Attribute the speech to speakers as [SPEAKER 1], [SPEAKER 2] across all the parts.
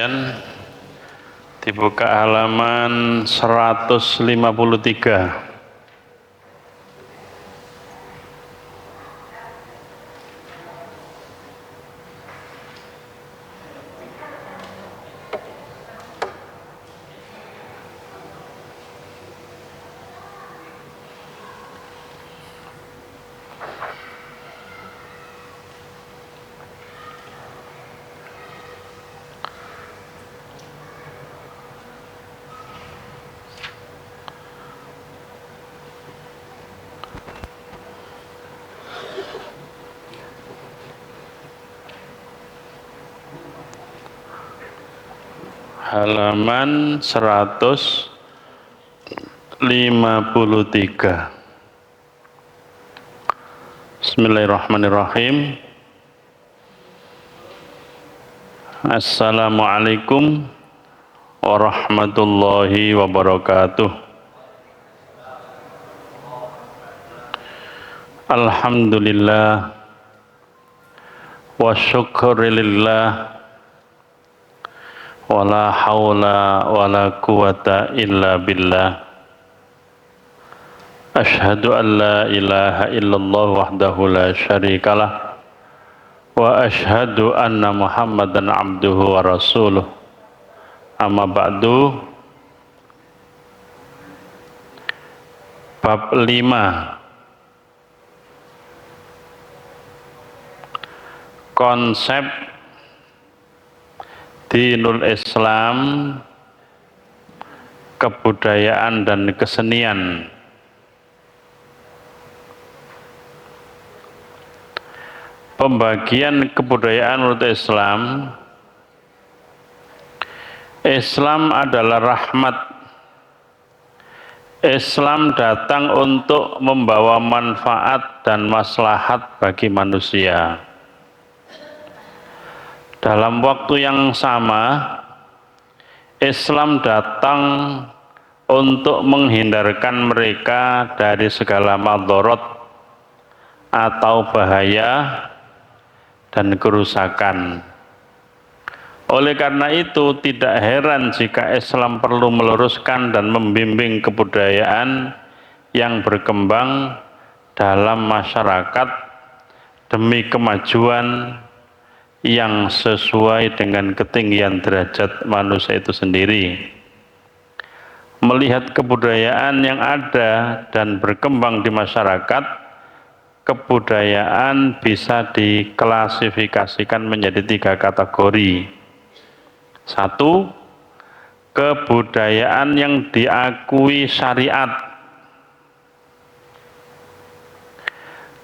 [SPEAKER 1] sekalian, dibuka halaman 153. Halaman 153. Bismillahirrahmanirrahim. Assalamualaikum warahmatullahi wabarakatuh. Alhamdulillah wa syukurillah, wala hawla wala quwata illa billah. Ashhadu an la ilaha illallah wahdahu la syarikalah, wa ashhadu anna muhammadan abduhu wa rasuluh. Amma ba'du. Bab 5, konsep Dinul Islam, kebudayaan dan kesenian. Pembagian kebudayaan menurut Islam. Islam adalah rahmat. Islam datang untuk membawa manfaat dan maslahat bagi manusia. Dalam waktu yang sama, Islam datang untuk menghindarkan mereka dari segala madharat atau bahaya dan kerusakan. Oleh karena itu, tidak heran jika Islam perlu meluruskan dan membimbing kebudayaan yang berkembang dalam masyarakat demi kemajuan yang sesuai dengan ketinggian derajat manusia itu sendiri. Melihat kebudayaan yang ada dan berkembang di masyarakat, kebudayaan bisa diklasifikasikan menjadi 3 kategori. 1. Kebudayaan yang diakui syariat.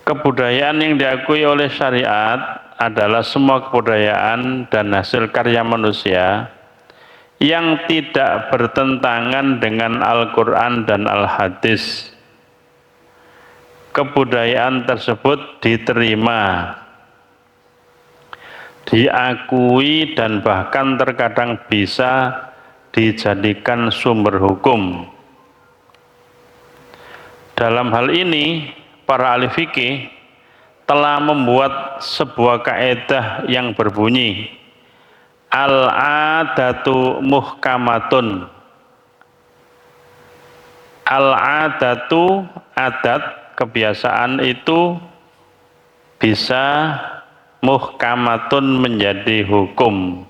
[SPEAKER 1] Kebudayaan yang diakui oleh syariat adalah semua kebudayaan dan hasil karya manusia yang tidak bertentangan dengan Al-Quran dan Al-Hadis. Kebudayaan tersebut diterima, diakui, dan bahkan terkadang bisa dijadikan sumber hukum. Dalam hal ini, para ahli fikih telah membuat sebuah kaidah yang berbunyi al-adatu muhkamatun. Al-adatu, adat, kebiasaan itu bisa muhkamatun, menjadi hukum.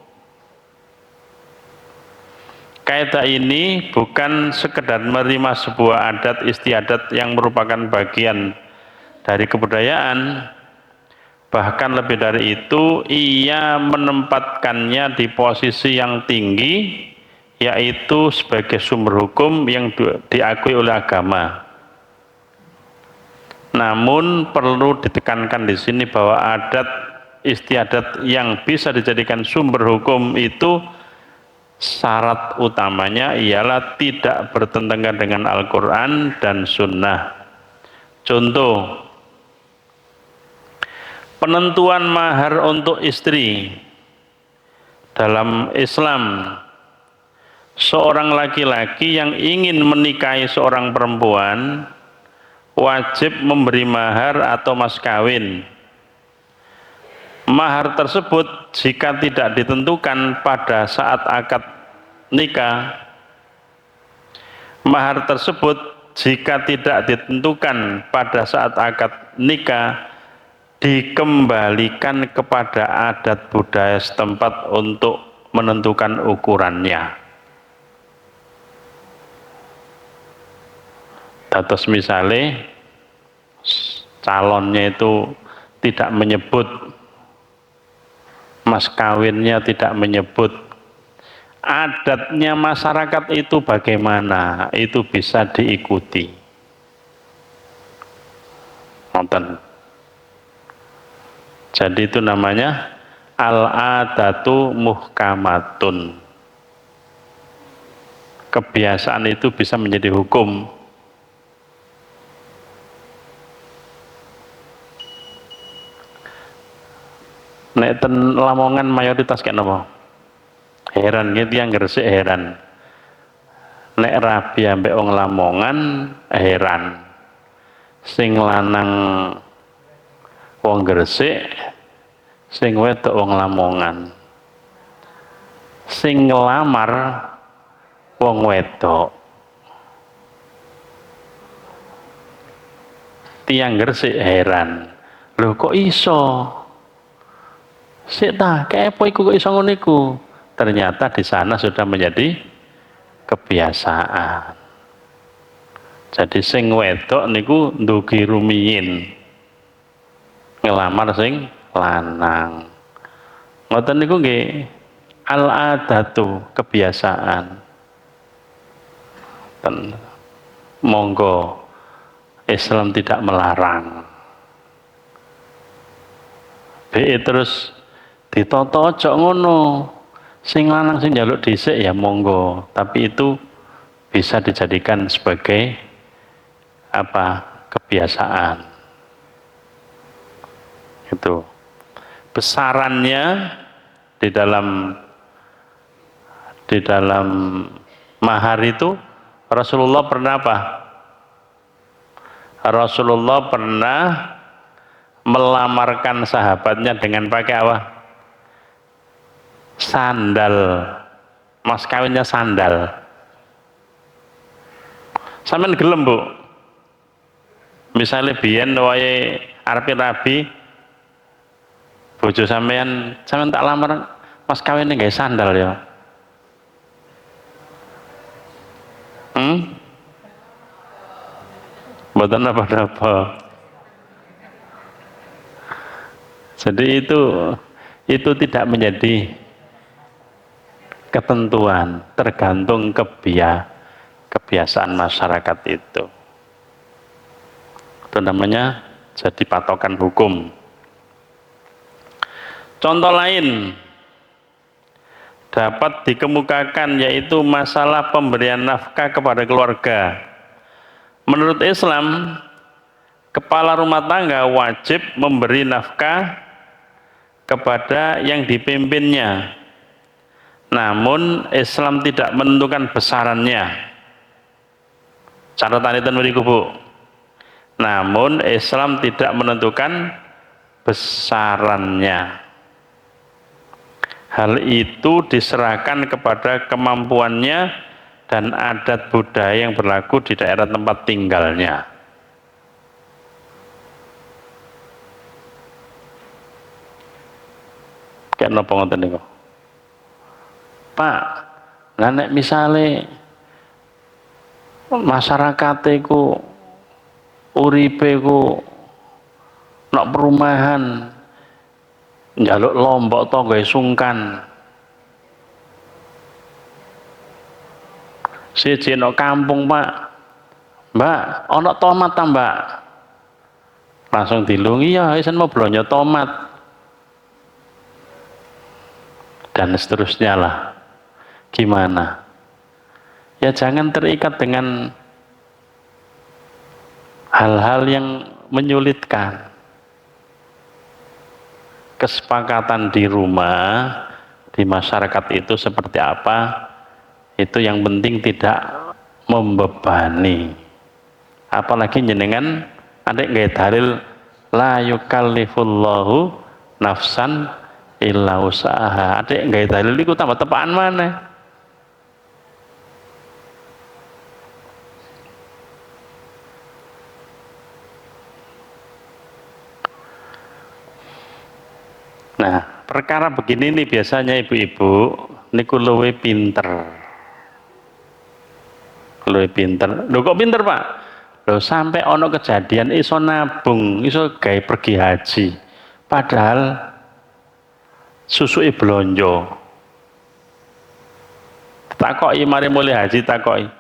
[SPEAKER 1] Kaidah ini bukan sekedar menerima sebuah adat istiadat yang merupakan bagian dari kebudayaan, bahkan lebih dari itu, ia menempatkannya di posisi yang tinggi, yaitu sebagai sumber hukum yang diakui oleh agama. Namun perlu ditekankan di sini bahwa adat istiadat yang bisa dijadikan sumber hukum itu syarat utamanya ialah tidak bertentangan dengan Al-Quran dan Sunnah. Contoh, penentuan mahar untuk istri. Dalam Islam, seorang laki-laki yang ingin menikahi seorang perempuan wajib memberi mahar atau mas kawin. Mahar tersebut jika tidak ditentukan pada saat akad nikah, mahar tersebut jika tidak ditentukan pada saat akad nikah, dikembalikan kepada adat budaya setempat untuk menentukan ukurannya. Terus misalnya calonnya itu tidak menyebut, mas kawinnya tidak menyebut, adatnya masyarakat itu bagaimana, itu bisa diikuti. Nonton. Jadi itu namanya al-adatu muhkamatun. Kebiasaan itu bisa menjadi hukum. Nek ten Lamongan mayoritas kayak nopo? Heran gitu yang Gresik heran. Nek rabi ambek wong Lamongan heran. Sing lanang wong Gresik, sing wedok wong Lamongan. Sing ngelamar wong wedok. Tiang Gresik heran. Loh kok iso? Sik ta, kepo iku kok iso ngono iku. Ternyata di sana sudah menjadi kebiasaan. Jadi sing wedok niku ndugi rumiyin ngelamar sing lanang. Ngoten niku nggih al-adatu, kebiasaan. Dan monggo Islam tidak melarang. Terus ditoto aja ngono. Sing lanang sing njaluk dhisik ya monggo, tapi itu bisa dijadikan sebagai apa? Kebiasaan. Itu. Besarannya di dalam mahar itu Rasulullah pernah apa? Rasulullah pernah melamarkan sahabatnya dengan pakai apa? Sandal. Mas kawinnya sandal. Sampeyan gelem, Bu? Misalnya biyen wae arepe rabi bojo sampean tak lamar mas kawinnya nggae sandal ya. Mboten apa-apa. Jadi itu tidak menjadi ketentuan, tergantung kebiasaan masyarakat itu. Itu namanya jadi patokan hukum. Contoh lain dapat dikemukakan yaitu masalah pemberian nafkah kepada keluarga. Menurut Islam, kepala rumah tangga wajib memberi nafkah kepada yang dipimpinnya. Namun Islam tidak menentukan besarannya. Catatan itu mriku, Bu. Namun Islam tidak menentukan besarannya. Hal itu diserahkan kepada kemampuannya dan adat budaya yang berlaku di daerah tempat tinggalnya. Kayak napa ngoten niku? Pak, lah nek misale masyarakat iku uripe ku nek perumahan njaluk lombok to gawe sungkan. Siji nek kampung, Pak. Mbak, ana tomat ta, Mbak? Langsung dilungi ya, isen mau blonyo tomat. Dan seterusnya lah. Gimana? Ya jangan terikat dengan hal-hal yang menyulitkan. Kesepakatan di rumah, di masyarakat itu seperti apa, itu yang penting tidak membebani. Apalagi jenengan adek nggih dalil la yukallifullahu nafsan illa usaha. Adik gawe dalil iku tambah tepaan mana? Nah, perkara begini nih biasanya ibu-ibu niku luwe pinter. Luwe pinter. Lho kok pinter, Pak? Lho sampai ono kejadian iso nabung, iso gawe pergi haji. Padahal susuke blonjo. Takoki mari mulai haji takoki.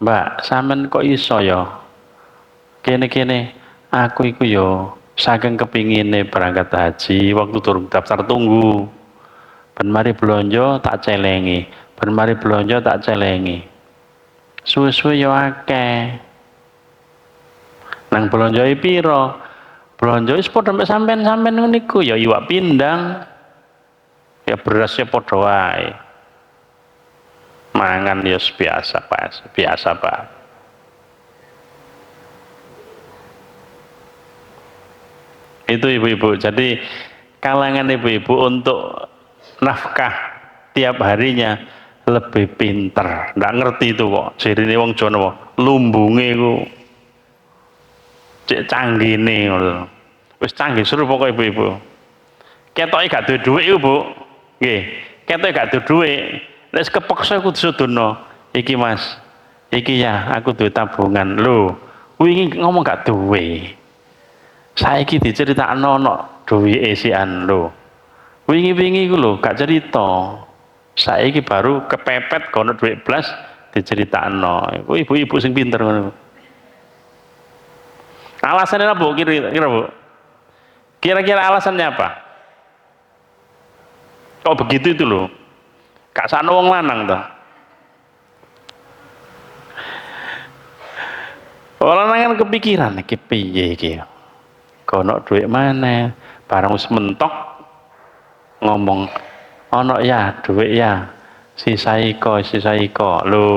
[SPEAKER 1] Mbak, sampean kok iso ya? Kene-kene aku iku yo saking kepingine berangkat haji waktu turun daftar tunggu. Ben mari blonjo tak celengi, ben mari blonjo tak celengi. Suwe-suwe yo akeh. Nang blonjoi piro? Blonjoi padha mek sampean-sampean niku ya iwak pindang. Ya berasnya padha wae. Mangan ya biasa, Pak. Biasa, Pak. Itu ibu-ibu. Jadi kalangan ibu-ibu untuk nafkah tiap harinya lebih pinter. Nggak ngerti itu kok. Jirine wong Jawa lumbunge ku cek canggih nih. Wis canggih seru pokok ibu-ibu. Ketoke gak duwe dhuwit iku, Bu. Nggih. Ketoke gak duwe dhuwit. Nek kepeksa kudu sudono. Iki Mas. Iki ya aku duwe tabungan. Lho, wingi ngomong gak duwe. Saiki diceritakno ono duwike sian lho. Wingi-wingi iku lho gak cerita. Saiki baru kepepet kono duit blas diceritakno. Iku ibu-ibu sing pinter ngono. Alasannya apa, Bu? Kira-kira, Bu? Kira-kira alasannya apa? Kok begitu itu loh? Gak sakno wong lanang toh. Orang lanang kepikiran iki piye iki? Kono duit mana? Barang wis mentok ngomong ono ya duit ya. Sisa iko. Lho.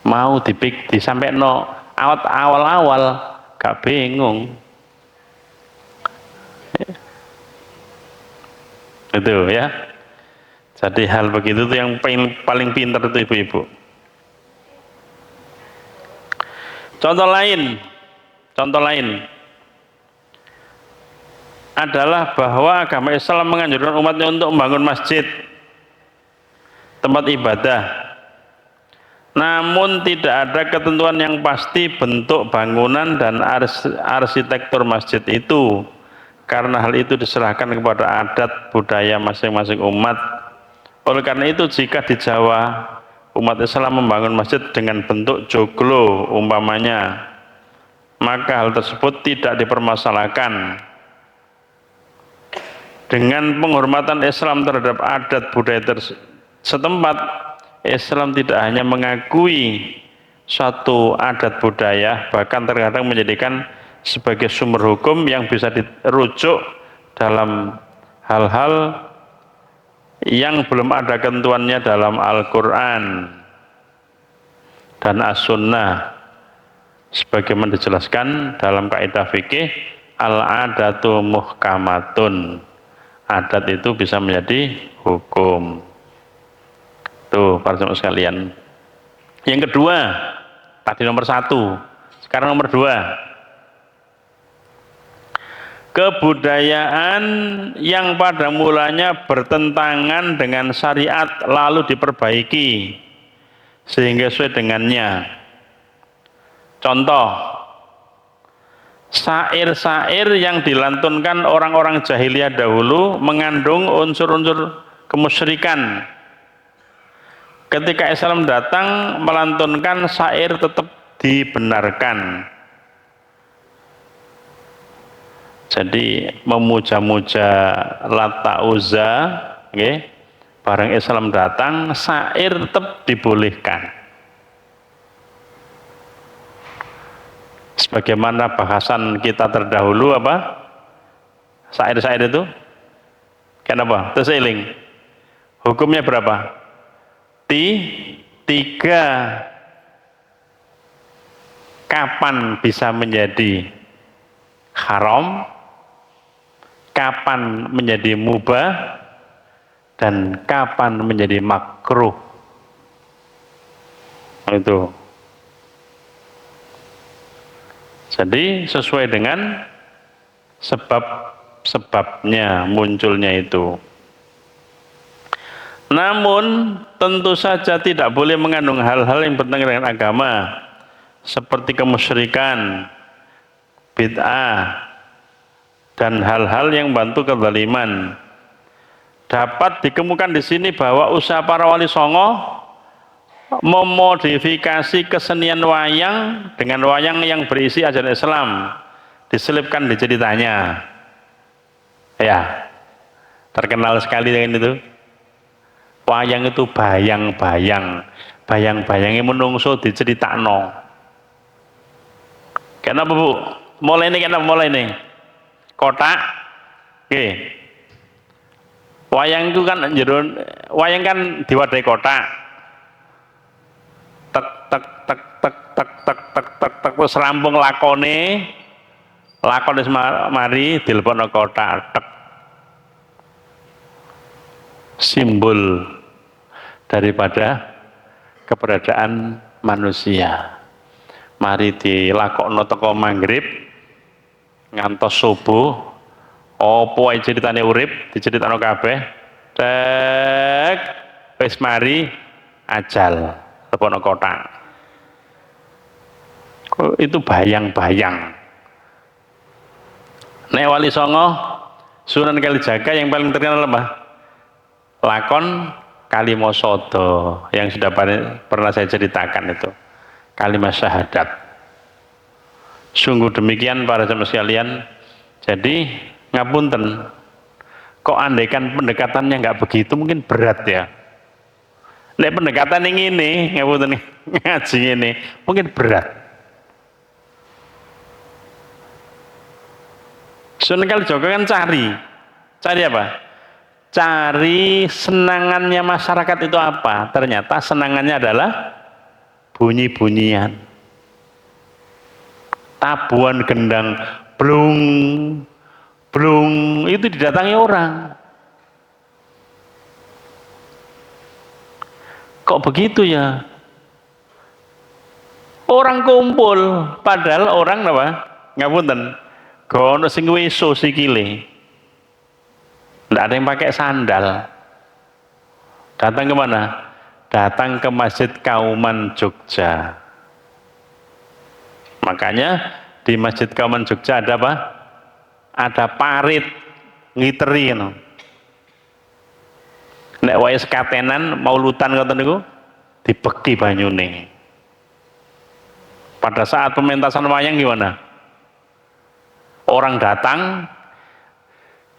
[SPEAKER 1] Mau disampaikno awal-awal gak bingung. Itu ya. Jadi hal begitu tuh yang paling pintar itu ibu-ibu. Contoh lain adalah bahwa agama Islam menganjurkan umatnya untuk membangun masjid, tempat ibadah. Namun tidak ada ketentuan yang pasti bentuk bangunan dan arsitektur masjid itu, karena hal itu diserahkan kepada adat budaya masing-masing umat. Oleh karena itu jika di Jawa umat Islam membangun masjid dengan bentuk joglo umpamanya, maka hal tersebut tidak dipermasalahkan. Dengan penghormatan Islam terhadap adat budaya setempat, Islam tidak hanya mengakui suatu adat budaya, bahkan terkadang menjadikan sebagai sumber hukum yang bisa dirujuk dalam hal-hal yang belum ada ketentuannya dalam Al-Quran dan As-Sunnah, sebagaimana dijelaskan dalam kaidah fikih al-adatu muhkamatun. Adat itu bisa menjadi hukum. Tuh para jemaah sekalian. Yang kedua, tadi nomor 1, sekarang nomor 2. Kebudayaan yang pada mulanya bertentangan dengan syariat lalu diperbaiki sehingga sesuai dengannya. Contoh, syair-syair yang dilantunkan orang-orang jahiliyah dahulu mengandung unsur-unsur kemusyrikan. Ketika Islam datang melantunkan syair tetap dibenarkan. Jadi memuja-muja Lata Uzza, okay, bareng Islam datang syair tetap dibolehkan. Sebagaimana bahasan kita terdahulu apa? Syair-syair itu kenapa? Terseling. Hukumnya berapa? 3. Kapan bisa menjadi haram? kapan menjadi mubah dan kapan menjadi makruh. Itu. Jadi sesuai dengan sebab-sebabnya munculnya itu. Namun tentu saja tidak boleh mengandung hal-hal yang bertentangan dengan agama seperti kemusyrikan, bid'ah, dan hal-hal yang bantu kezaliman. Dapat dikemukakan di sini bahwa usaha para wali songo memodifikasi kesenian wayang dengan wayang yang berisi ajaran Islam, diselipkan di ceritanya. Ya, terkenal sekali dengan itu. Wayang itu bayang-bayang, bayang-bayangnya menungso diceritakno. Kenapa Bu? Mulai ini kotak, oke. Wayang itu kan wayang kan diwadai kotak, tek tek tek tek tek tek tek tek tek terus rampung lakone mari dilebokno kotak, tek. Simbol daripada keberadaan manusia. Mari dilakokno teko maghrib ngantos subuh. Apa ae ceritane urip diceritakno kabeh. Tek wis mari ajal lebokno kotak. Itu bayang-bayang. Nek Wali Songo Sunan Kalijaga yang paling terkenal apa? Lakon Kalimosodo yang sudah pernah saya ceritakan itu. Kalimat syahadat. Sungguh demikian para jemaah sekalian. Jadi ngapunten, kok andaikan pendekatannya nggak begitu mungkin berat ya. Nek pendekatan yang ini ngapunten ngaji ini mungkin berat. Sunan Kalijaga kan cari apa? Cari senangannya masyarakat itu apa? Ternyata senangannya adalah bunyi-bunyian. Tabuhan gendang blung blung itu didatangi orang. Kok begitu ya? Orang kumpul, padahal orang apa? Ngapunten, gono sing weso sikile. Tidak ada yang pakai sandal. Datang ke mana? Datang ke Masjid Kauman Jogja. Makanya di Masjid Kauman Jogja ada apa? Ada parit ngiteri no. Nek wae sekatenan maulutan ngoten niku dibekti banyune. Pada saat pementasan wayang gimana? Orang datang,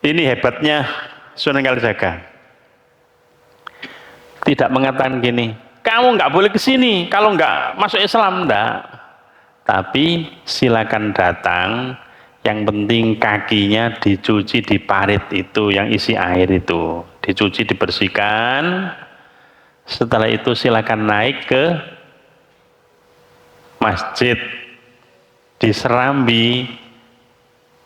[SPEAKER 1] ini hebatnya Sunan Kalijaga. Tidak mengatakan gini, kamu nggak boleh ke sini kalau nggak masuk Islam, enggak. Tapi silakan datang. Yang penting kakinya dicuci di parit itu yang isi air itu, dicuci dibersihkan. Setelah itu silakan naik ke masjid di Serambi.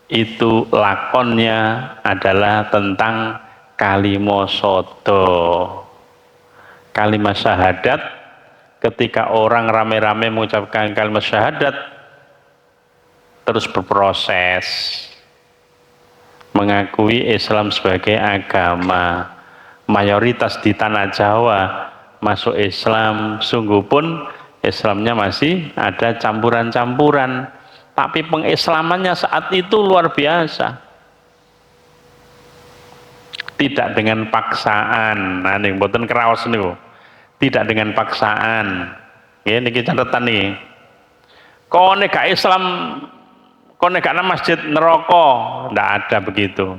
[SPEAKER 1] Itu lakonnya adalah tentang Kalimosodo, kalimat syahadat. Ketika orang rame-rame mengucapkan kalimat syahadat, terus berproses mengakui Islam sebagai agama. Mayoritas di tanah Jawa masuk Islam, sungguh pun Islamnya masih ada campuran-campuran, tapi pengislamannya saat itu luar biasa, tidak dengan paksaan. Nah ini mboten kraos niku, tidak dengan paksaan. Ini kita catatan nih, kok nek gak Islam, kok nek gak masjid neraka, ndak ada begitu.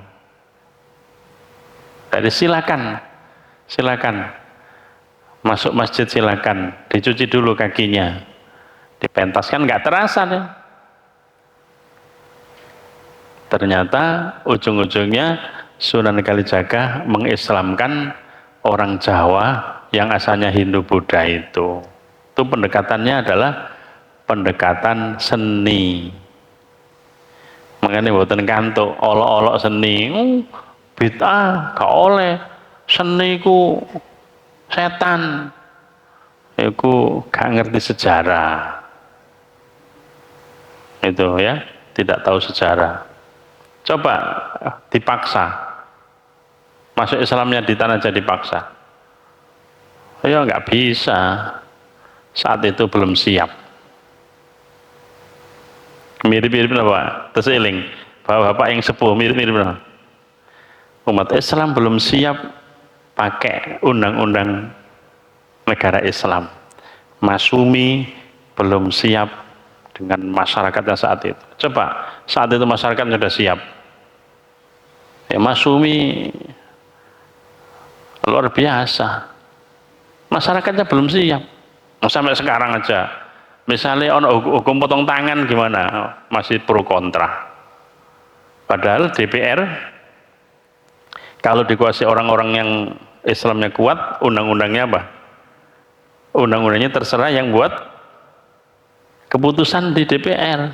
[SPEAKER 1] Jadi silakan masuk masjid, silakan dicuci dulu kakinya, dipentaskan, nggak terasa deh. Ternyata ujung-ujungnya Sunan Kalijaga mengislamkan orang Jawa yang asalnya Hindu Buddha itu. Itu pendekatannya adalah pendekatan seni. Makanya mboten kantuk olok-olok seni. Bid'ah gak oleh. Seni ku setan. Iku gak ngerti sejarah. Itu ya, tidak tahu sejarah. Coba dipaksa. Masuk Islamnya di tanah aja dipaksa. Ya nggak bisa. Saat itu belum siap. Mirip-mirip apa? Terseling. Bapak-bapak yang sepuh mirip-mirip apa? Umat Islam belum siap pakai undang-undang negara Islam. Masumi belum siap dengan masyarakatnya saat itu. Coba saat itu masyarakat sudah siap. Ya Masumi luar biasa. Masyarakatnya belum siap. Sampai sekarang aja. Misalnya hukum potong tangan gimana? Masih pro kontra. Padahal DPR kalau dikuasai orang-orang yang Islamnya kuat, undang-undangnya apa? Undang-undangnya terserah yang buat keputusan di DPR.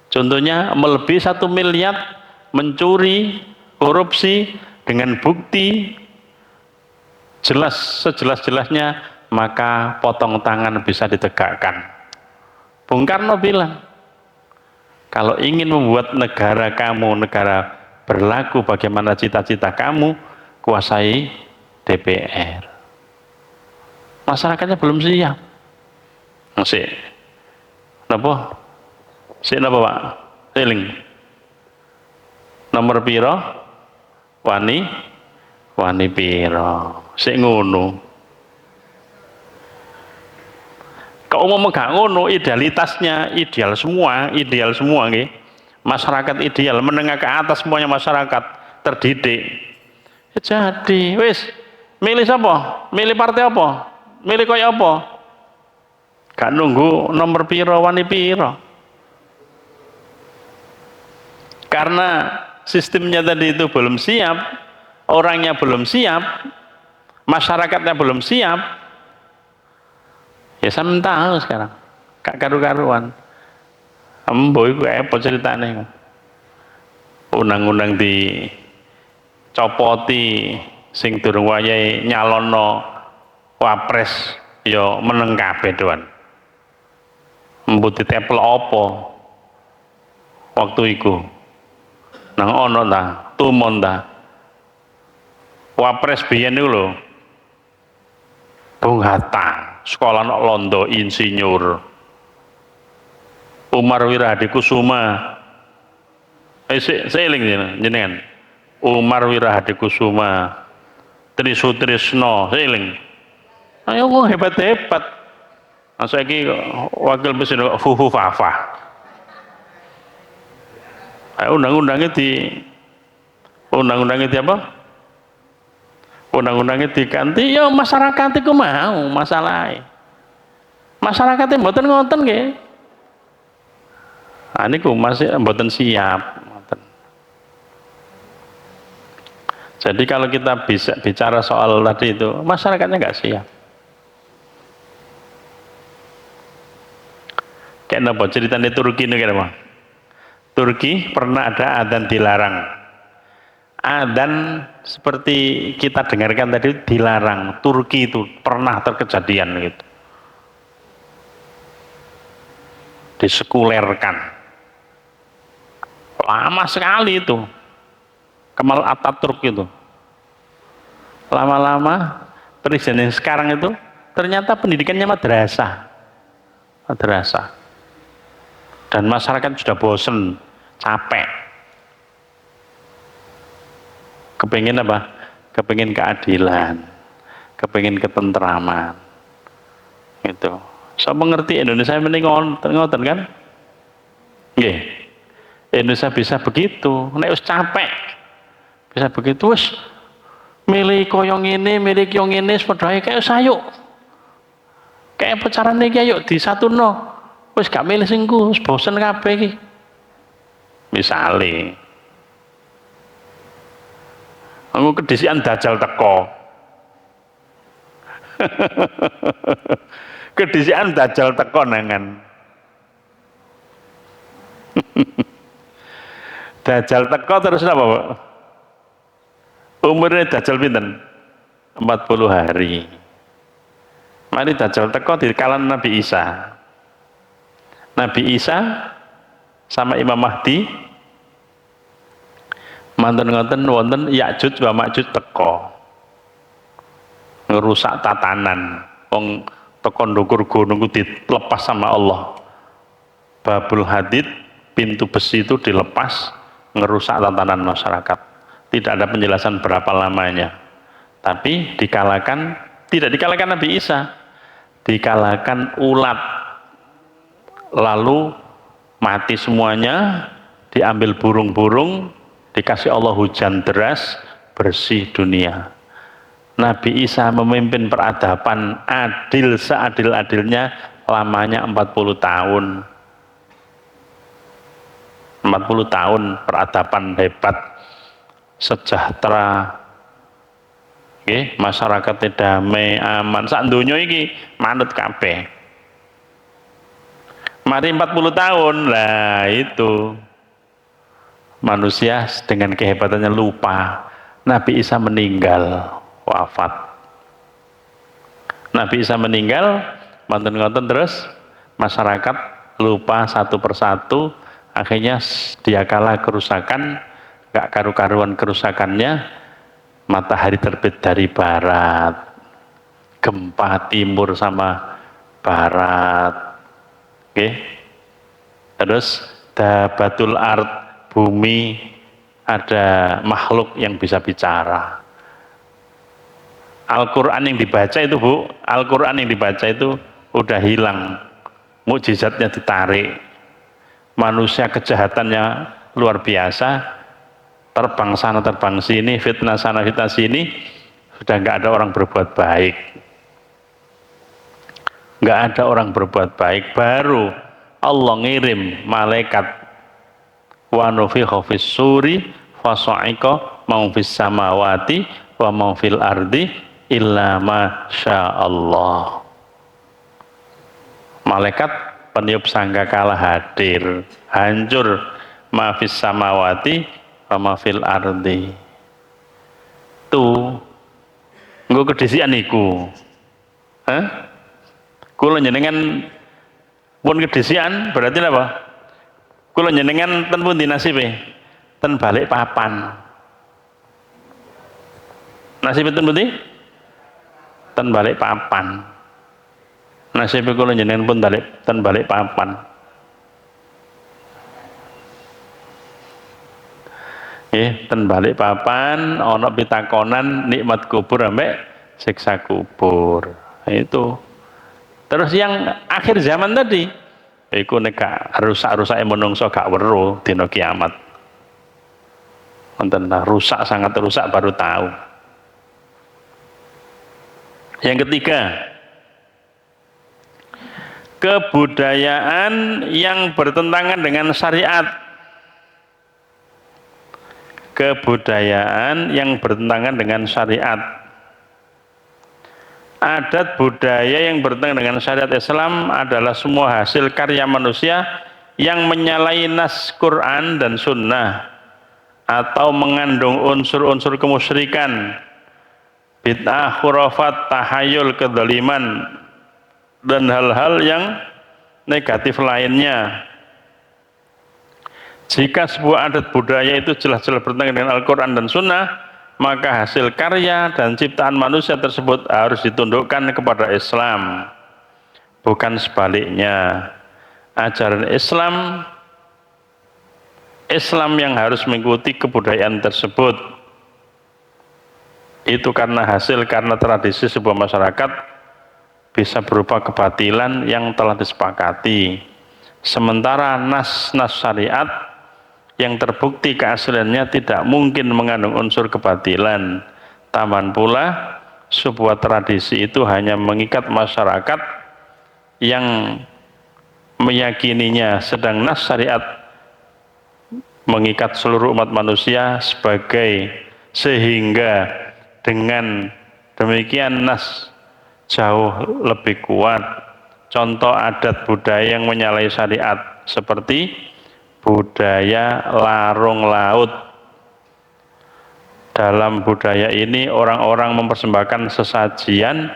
[SPEAKER 1] Contohnya melebihi 1 miliar mencuri, korupsi dengan bukti jelas sejelas-jelasnya, maka potong tangan bisa ditegakkan. Bung Karno bilang, kalau ingin membuat negara kamu negara berlaku bagaimana cita-cita kamu, kuasai DPR. Masyarakatnya belum siap. Masih napa? Sik napa, Pak? Eling. Nomor piro? Wani piro? Sik ngono. Kau mau gak ngono, idealitasnya ideal semua nggih. Masyarakat ideal, menengah ke atas semuanya masyarakat terdidik. Ya jadi, wis milih siapa? Milih partai apa? Milih kaya apa? Gak nunggu nomor piro, wani piro. Karena sistemnya tadi itu belum siap, orangnya belum siap, masyarakatnya belum siap. Ya saya tahu sekarang, gak karu-karuan. Embo iku apa ceritane? Undang-undang dicopoti sing durung wayahe nyalonno wapres ya meneng kabeh doan. Embo diteplok apa waktu iku? Nang ono ta, tumon ta. Wapres biyen niku lho. Bung Hatta, sekolah nok Londo insinyur. Umar Wirahadikusuma. Seeling jenengan. Umar Wirahadikusuma. Trisutrisno, seeling. Ayo wong hebat-hebat. Masa iki wakil presiden Fufu Fafa. Undang-undangnya apa? Undang-undangnya diganti, ya masyarakat itu mau masalahnya. Masyarakatnya mboten ngoten nggih. Nah niku masih mboten siap. Jadi kalau kita bisa bicara soal tadi itu, masyarakatnya nggak siap. Kayak apa ceritanya Turki ini kayak apa? Turki pernah ada adzan dilarang. Adzan seperti kita dengarkan tadi dilarang. Turki itu pernah terkejadian gitu. Disekulerkan. Lama sekali itu. Kemal Atatürk itu. Lama-lama presiden yang sekarang itu ternyata pendidikannya madrasah. Madrasah. Dan masyarakat sudah bosen, capek. Kepingin apa? Kepingin keadilan, kepingin ketentraman. Gitu. Saya mengerti Indonesia ini ngoten kan? Nggih. Indonesia bisa begitu. Nek wis capek, bisa begitu wis milih koyong ini, milih koyong ini, padha kayak sayuk. Kayak pacaran iki ayo disatuno. Wis gak milih sing ku, wis bosen kabeh iki. Misale aku kedisian dajal teko. Kedisian dajal teko nangan. Dajjal teko terus apa, Pak? Umurnya Dajjal pinten? 40 hari. Mari Dajjal teko di kalangan Nabi Isa. Nabi Isa sama Imam Mahdi manten ngoten wonten Ya'juj wa Ma'juj teko. Ngerusak tatanan. Wong teko ndukur gunung dilepas sama Allah. Babul Hadid, pintu besi itu dilepas, ngerusak tatanan masyarakat. Tidak ada penjelasan berapa lamanya. Tapi tidak dikalahkan Nabi Isa, dikalahkan ulat. Lalu mati semuanya, diambil burung-burung, dikasih Allah hujan deras, bersih dunia. Nabi Isa memimpin peradaban adil seadil-adilnya, lamanya 40 tahun. 40 tahun peradaban hebat, sejahtera, masyarakatnya damai, aman. Sak donya iki manut kabeh. Mari 40 tahun lah, itu manusia dengan kehebatannya lupa. Nabi Isa meninggal, wafat. Nabi Isa meninggal, manten-manten terus masyarakat lupa satu persatu. Akhirnya dia kalah kerusakan, gak karu-karuan kerusakannya. Matahari terbit dari barat, gempa timur sama barat, terus dabatul ard, bumi ada makhluk yang bisa bicara. Al-Quran yang dibaca itu, Bu, Al-Quran yang dibaca itu udah hilang, mukjizatnya ditarik. Manusia kejahatannya luar biasa, terbang sana terbang sini, fitnah sana fitnah sini, sudah nggak ada orang berbuat baik, nggak ada orang berbuat baik. Baru Allah ngirim malaikat, wa nufikha fis suri fasa'iqa mau fis samawati wa mau fil ardi illa ma sya Allah. Malaikat peniup sangkakala hadir, hancur ma fis samawati wa ma fil ardi. Tuh nggo kedisian iku. Kula jenengan pun kedisian berarti apa? Kula jenengan ten pundi nasibe? Ten balik papan. Nasibe ten pundi? Ten balik papan. Nasibe kula jenengan pun ten balik papan. Ten balik papan, ana pitakonan nikmat kubur ambek siksa kubur. Itu. Terus yang akhir zaman tadi, iku nek rusak-rusake menungso gak weruh dina kiamat. Wonten rusak, sangat rusak baru tahu. Yang ketiga, kebudayaan yang bertentangan dengan syariat. Kebudayaan yang bertentangan dengan syariat. Adat budaya yang bertentangan dengan syariat Islam adalah semua hasil karya manusia yang menyalahi nas Quran dan Sunnah atau mengandung unsur-unsur kemusyrikan, bid'ah, khurafat, tahayul, kedzaliman, dan hal-hal yang negatif lainnya. Jika sebuah adat budaya itu jelas-jelas bertentangan dengan Al-Quran dan Sunnah, maka hasil karya dan ciptaan manusia tersebut harus ditundukkan kepada Islam, bukan sebaliknya. Ajaran Islam yang harus mengikuti kebudayaan tersebut. Itu karena tradisi sebuah masyarakat bisa berupa kebatilan yang telah disepakati. Sementara nas-nas syariat yang terbukti keasliannya tidak mungkin mengandung unsur kebatilan. Tambah pula, sebuah tradisi itu hanya mengikat masyarakat yang meyakininya, sedang nas syariat mengikat seluruh umat manusia sehingga dengan demikian nas jauh lebih kuat. Contoh adat budaya yang menyalahi syariat seperti budaya larung laut. Dalam budaya ini orang-orang mempersembahkan sesajian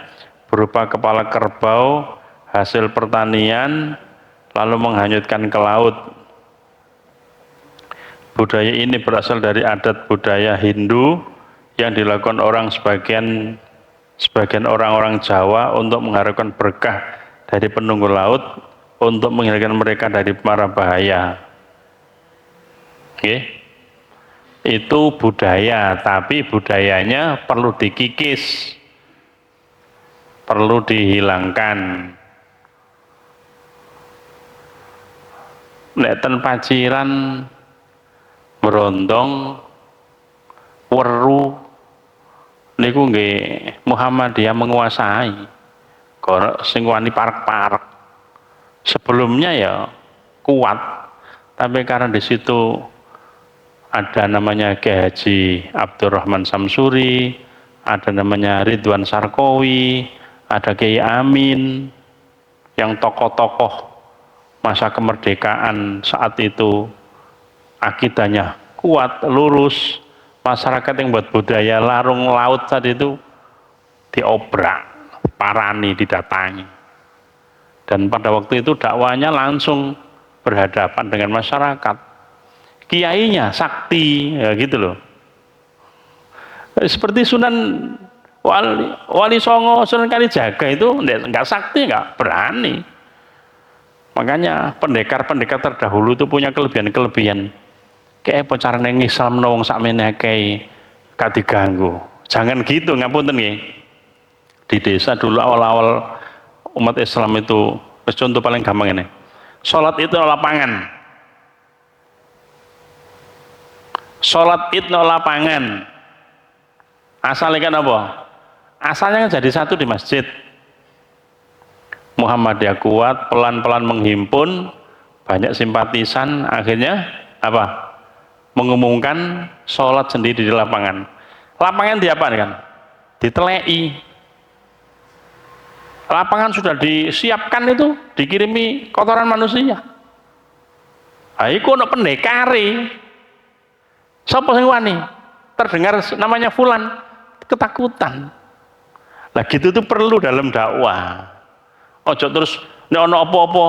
[SPEAKER 1] berupa kepala kerbau hasil pertanian lalu menghanyutkan ke laut. Budaya ini berasal dari adat budaya Hindu yang dilakukan sebagian orang-orang Jawa untuk mengharapkan berkah dari penunggu laut untuk menghilangkan mereka dari mara bahaya. Okay. Itu budaya, tapi budayanya perlu dikikis, perlu dihilangkan. Nek ten paciran berondong weru niku nggih Muhammadiyah menguasai. Kok sing wani parek-parek. Sebelumnya ya kuat, tapi karena di situ ada namanya Kiai Haji Abdurrahman Samsuri, ada namanya Ridwan Sarkowi, ada Kiai Amin, yang tokoh-tokoh masa kemerdekaan saat itu akidahnya kuat, lurus. Masyarakat yang buat budaya larung laut saat itu diobrak, parani, didatangi. Dan pada waktu itu dakwanya langsung berhadapan dengan masyarakat. Kiainya sakti, ya gitu loh. Seperti Sunan Wali Songo, Sunan Kalijaga itu nggak sakti, nggak berani. Makanya pendekar-pendekar terdahulu itu punya kelebihan-kelebihan. Kayak apa carane ngislam wong sakmene kayak gak diganggu. Jangan gitu, ngapunten nggih. Di desa dulu awal-awal umat Islam itu, contoh paling gampang ini. Salat itu lapangan. Sholat id no lapangan. Asalnya kan apa? Asalnya kan jadi satu di masjid. Muhammadiyah kuat, pelan-pelan menghimpun, banyak simpatisan, akhirnya apa? Mengumumkan sholat sendiri di lapangan. Lapangan di apa kan? Ditelei. Lapangan sudah disiapkan itu, dikirimi kotoran manusia. Iku ono pendekari. Sapa sing wani? Terdengar namanya fulan, ketakutan. Nah gitu tuh perlu dalam dakwah. Ojo terus nek ono apa-apa,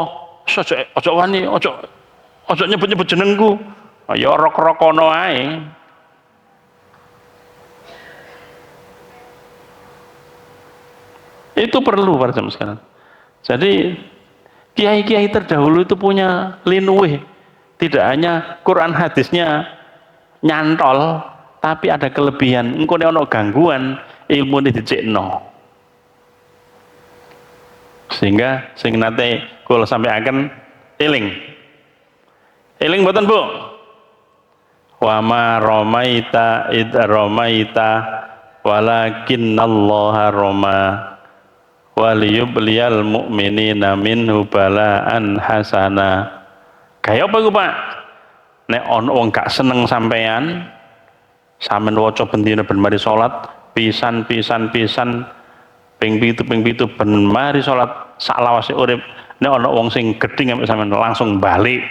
[SPEAKER 1] ojo wani, ojo nyebut-nyebut jenengku. Ya rok-rok ono ae. Itu perlu pada zaman sekarang. Jadi kiai-kiai terdahulu itu punya linuwih. Tidak hanya Quran hadisnya nyantol, tapi ada kelebihan. Engko nek ono gangguan, ilmu ini dicekno. Sehingga sing nate kula sampaikan eling. Eling mboten, Bu? Wa ma ramaita id ramaita walakinnallaha rama waliyubliyal mu'minina minhu bala'an hasana. Kaya apa iku, Pak? Nek ono wong gak seneng sampean, sampean waca bendina ben mari salat, pisan ping pitu ben mari salat sak lawase urip. Nek ono wong sing gedhing ambek sampean langsung balik.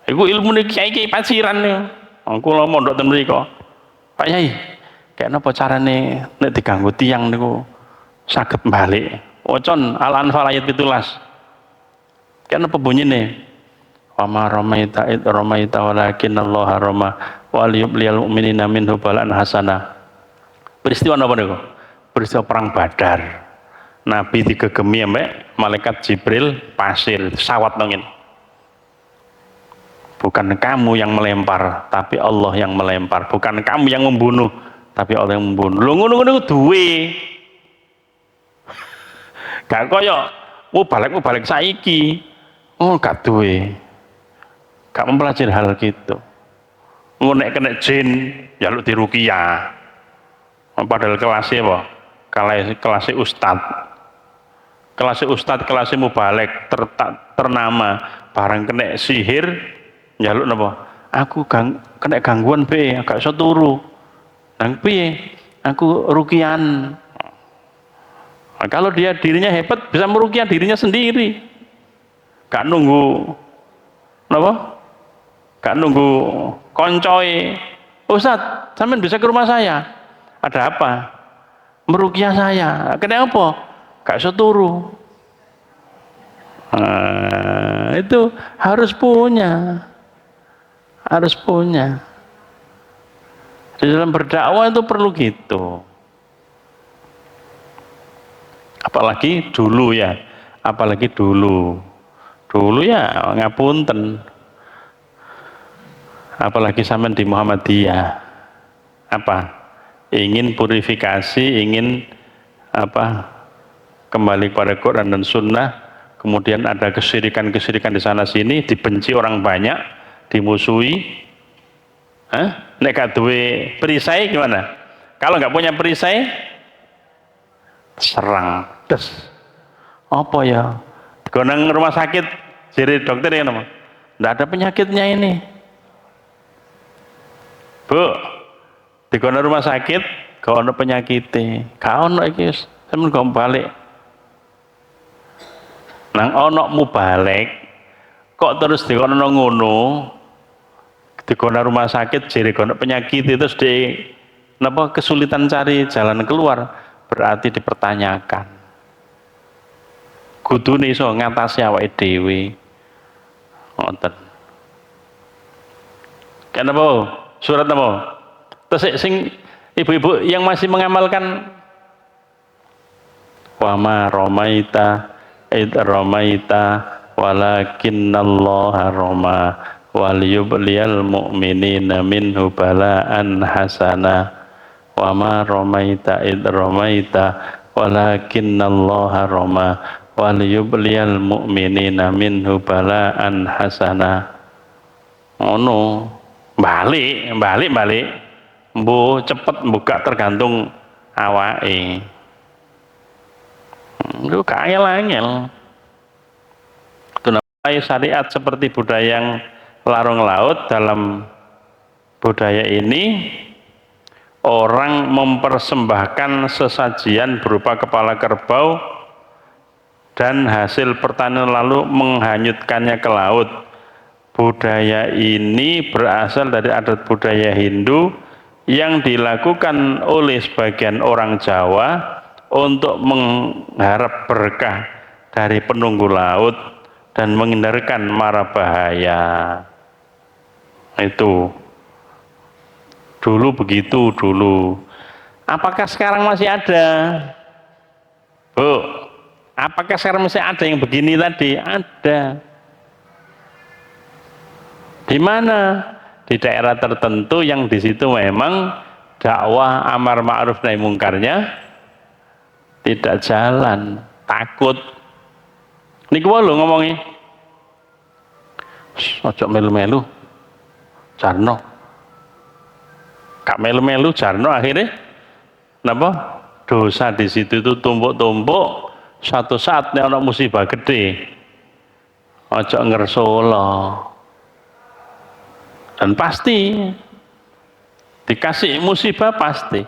[SPEAKER 1] Iku ilmune kiai-kiai paciran niku. Kula mondok ten mriko. Pak Yai, kayak napa carane nek diganggu tiang niku saged balik. Wacon Al-Anfal ayat 17. Kayak napa bunyine? Wa ma ramaita id ramaita walakinallaha rama wal yubliyal mu'minina minhu bala'an hasana. Peristiwa apa niku? Peristiwa perang Badar. Nabi digegemi ambek malaikat Jibril pasir sawat nangin. Bukan kamu yang melempar, tapi Allah yang melempar. Bukan kamu yang membunuh, tapi Allah yang membunuh. Lho ngono-ngono duwe. Gak koyo balik saiki. Oh, gak duwe. Gak mempelajari hal gitu. Nek kena jin jaluk diruqyah. Padahal kelasnya apa? Kelasnya ustad. Kelasnya ustad, kelasnya mubalek ternama. Barang kena sihir jaluk napa? Aku kena gangguan be, gak iso turu. Nang piye? Aku ruqyan. Nah, kalau dia dirinya hebat bisa meruqyah dirinya sendiri. Gak nunggu napa? gak nunggu koncoy. Ustadz, sampean bisa ke rumah saya. Ada apa? Meruqyah saya. Kenapa? Gak seturu. Nah, itu harus punya. Harus punya. Di dalam berdakwah itu perlu gitu. Apalagi dulu ya. Apalagi dulu. Dulu ya ngapunten. Apalagi sampean di Muhammadiyah, apa ingin purifikasi, ingin apa kembali kepada Quran dan Sunnah, kemudian ada kesyirikan-kesyirikan di sana sini, dibenci orang banyak, dimusuhi. Nek gak duwe perisai gimana? Kalau nggak punya perisai, serang, des. Apa ya? Gonang rumah sakit, jadi dokter ya nama, nggak ada penyakitnya ini. Bu, di kono rumah sakit, gak ono penyakitnya, gak ono iki, sampeyan gak balik. Nang ono mu balik, kok terus di kono ngono, di kono rumah sakit, jadi kono penyakit itu di, napa kesulitan cari jalan keluar, berarti dipertanyakan. Kudune iso ngatasi awake dhewe. Ngoten. Kenapa? Surat apa? Terus sing ibu-ibu yang masih mengamalkan wa ma romaita id romaita walakinnallaha roma wal yubliyal mu'minina minhu bala'an hasana wa ma romaita id romaita walakinnallaha roma wal yubliyal mu'minina minhu bala'an hasana. Ono balik mbu cepet buka tergantung awake. Itu angel-angel. Itu namanya syariat seperti budaya yang larung laut. Dalam budaya ini orang mempersembahkan sesajian berupa kepala kerbau dan hasil pertanian lalu menghanyutkannya ke laut. Budaya ini berasal dari adat budaya Hindu yang dilakukan oleh sebagian orang Jawa untuk mengharap berkah dari penunggu laut dan menghindarkan mara bahaya. Itu dulu begitu dulu. Apakah sekarang masih ada? Bu, apakah sekarang masih ada yang begini tadi? Ada. Di mana? Di daerah tertentu yang di situ memang dakwah amar ma'ruf nahi mungkarnya tidak jalan, takut. Niku lho ngomongi. Ojo melu-melu. Jarno. Kak melu-melu jarno akhirnya napa? Dosa di situ itu tumpuk-tumpuk, suatu saat nek ana musibah gede. Ojo ngersolo. Dan pasti dikasih musibah pasti.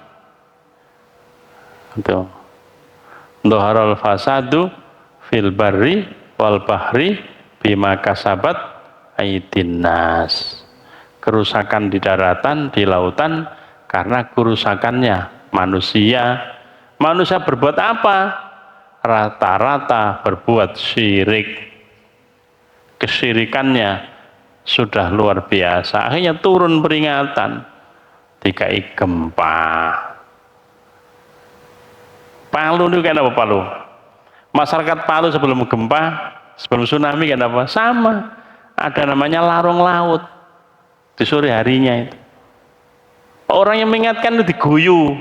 [SPEAKER 1] Itu. Dhaharal fasadu fil barri wal bahri bima kasabat aydin nas. Kerusakan di daratan, di lautan karena kerusakannya manusia. Manusia berbuat apa? Rata-rata berbuat syirik. Kesyirikannya sudah luar biasa. Akhirnya turun peringatan, dikai gempa. Palu itu kan apa Palu? Masyarakat Palu sebelum gempa, sebelum tsunami kan apa? Sama. Ada namanya larung laut di sore harinya itu. Orang yang mengingatkan itu diguyu.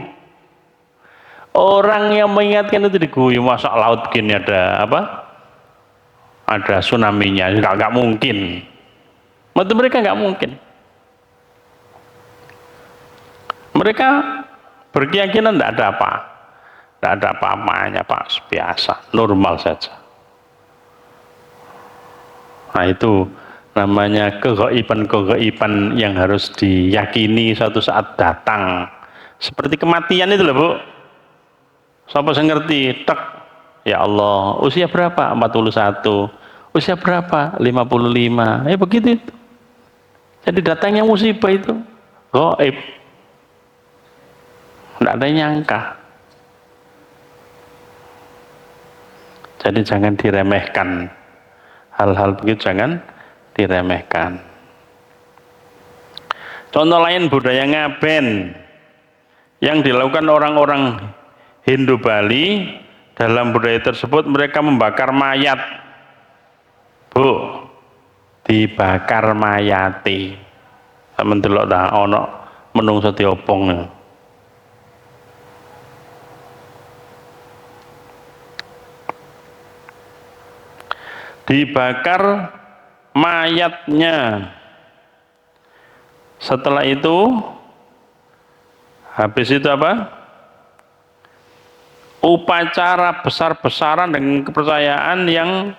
[SPEAKER 1] Orang yang mengingatkan itu diguyu. Masa laut gini ada apa? Ada tsunami-nya? Nggak mungkin. Menurut mereka nggak mungkin. Mereka berkeyakinan tidak ada apa, tidak ada apa-apanya Pak, biasa, normal saja. Nah itu namanya kegaiban yang harus diyakini suatu saat datang. Seperti kematian itu loh Bu. Siapa yang ngerti? Tek, ya Allah, usia berapa? 41. Usia berapa? 55. Begitu itu. Jadi datangnya musibah itu gaib, tidak ada yang nyangka. Jadi jangan diremehkan, hal-hal begitu jangan diremehkan. Contoh lain budaya ngaben yang dilakukan orang-orang Hindu Bali. Dalam budaya tersebut mereka membakar mayat, Bu, dibakar mayati. Sampeyan delok ta ana menungso diopong. Dibakar mayatnya. Setelah itu habis itu apa? Upacara besar-besaran dengan kepercayaan yang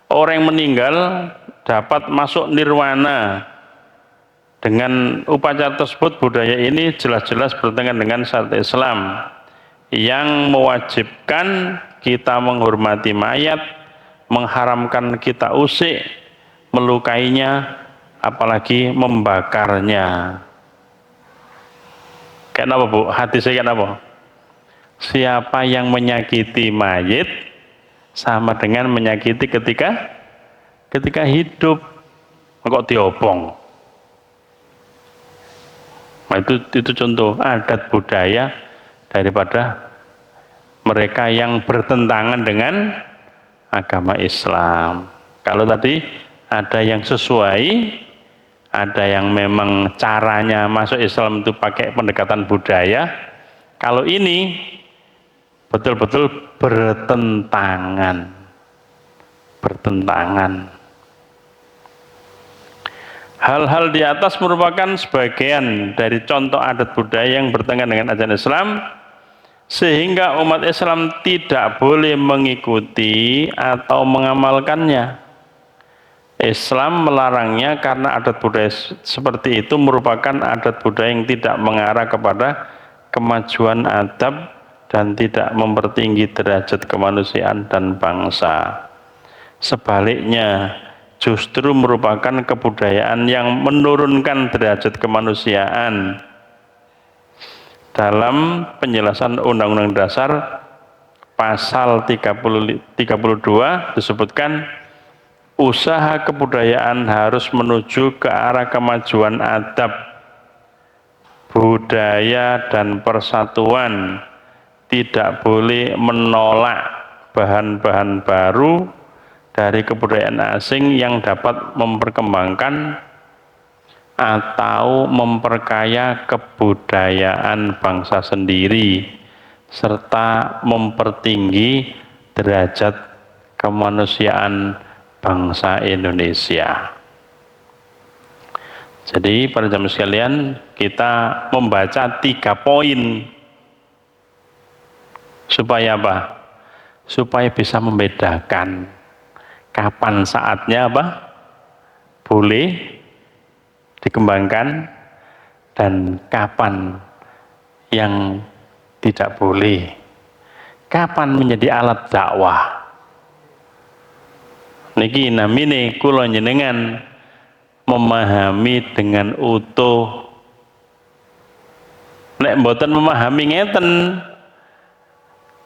[SPEAKER 1] orang yang meninggal dapat masuk nirwana. Dengan upacara tersebut budaya ini jelas-jelas bertentangan dengan syariat Islam yang mewajibkan kita menghormati mayat, mengharamkan kita usik, melukainya, apalagi membakarnya. Kenapa, Bu? Hadisnya kenapa? Siapa yang menyakiti mayit sama dengan menyakiti ketika hidup. Kok diopong? Nah, itu contoh adat budaya daripada mereka yang bertentangan dengan agama Islam. Kalau tadi ada yang sesuai, ada yang memang caranya masuk Islam itu pakai pendekatan budaya. Kalau ini betul-betul bertentangan. Hal-hal di atas merupakan sebagian dari contoh adat budaya yang bertentangan dengan ajaran Islam, sehingga umat Islam tidak boleh mengikuti atau mengamalkannya. Islam melarangnya karena adat budaya seperti itu merupakan adat budaya yang tidak mengarah kepada kemajuan adab dan tidak mempertinggi derajat kemanusiaan dan bangsa. Sebaliknya, justru merupakan kebudayaan yang menurunkan derajat kemanusiaan. Dalam penjelasan Undang-Undang Dasar pasal 32 disebutkan usaha kebudayaan harus menuju ke arah kemajuan adab, budaya dan persatuan, tidak boleh menolak bahan-bahan baru dari kebudayaan asing yang dapat memperkembangkan atau memperkaya kebudayaan bangsa sendiri serta mempertinggi derajat kemanusiaan bangsa Indonesia. Jadi para jamaah sekalian, kita membaca 3 poin supaya apa? Supaya bisa membedakan kapan saatnya apa? Boleh dikembangkan dan kapan yang tidak boleh. Kapan menjadi alat dakwah. Niki namine kula njenengan memahami dengan utuh. Nek mboten memahami ngeten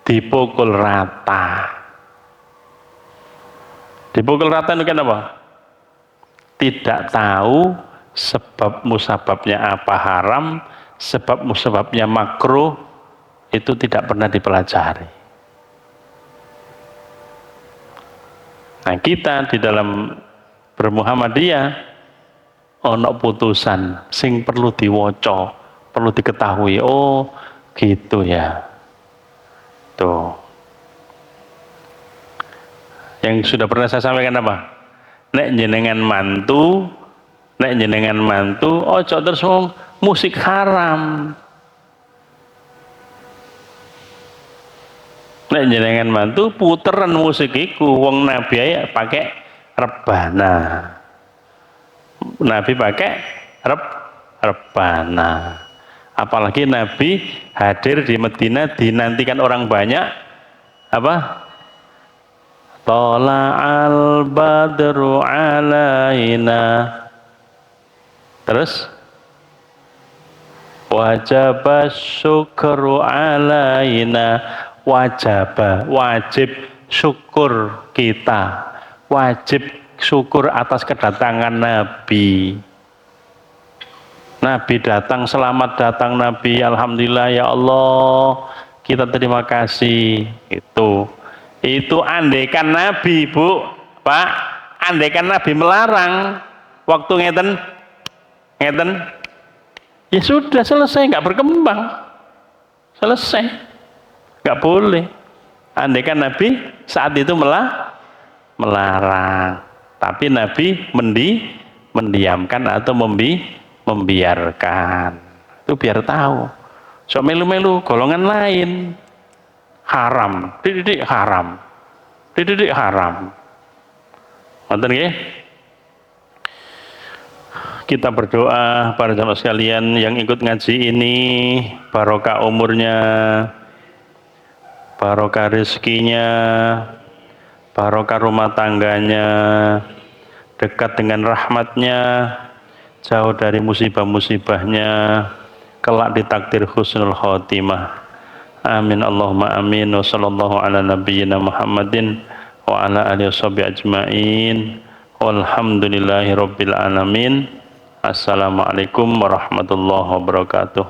[SPEAKER 1] dipukul rata. Dipukul rata itu kan apa? Tidak tahu sebab musababnya apa haram, sebab musababnya makruh, itu tidak pernah dipelajari. Nah, kita di dalam bermuhammadiyah ono putusan sing perlu diwoco, perlu diketahui. Oh, gitu ya. Tuh. Yang sudah pernah saya sampaikan apa? Nek jenengan mantu, ojo terus musik haram. Nek jenengan mantu puteran musik iku, wong Nabi aja pakai rebana. Nabi pakai rebana. Apalagi Nabi hadir di Madinah dinantikan orang banyak apa? Tala'al badru alaina Terus wajaba syukru alaina, wajib syukur kita, wajib syukur atas kedatangan Nabi. Nabi datang, selamat datang Nabi, alhamdulillah ya Allah, kita terima kasih. Itu andaikan Nabi, Bu, Pak, andaikan Nabi melarang waktu ngeten, ya sudah selesai, nggak berkembang, selesai, nggak boleh. Andaikan Nabi saat itu melarang, tapi Nabi mendiamkan atau membiarkan, itu biar tahu. So melu-melu golongan lain haram, dididik haram, ngoten nggih. Kita berdoa para jamaah sekalian yang ikut ngaji ini, barokah umurnya, barokah rezekinya, barokah rumah tangganya, dekat dengan rahmatnya, jauh dari musibah-musibahnya, kelak ditakdir husnul khotimah. Amin Allahumma amin. Wa sallallahu ala nabiyyina Muhammadin wa ala alihi washabihi ajmain. Walhamdulillahi rabbil alamin. Assalamualaikum warahmatullahi wabarakatuh.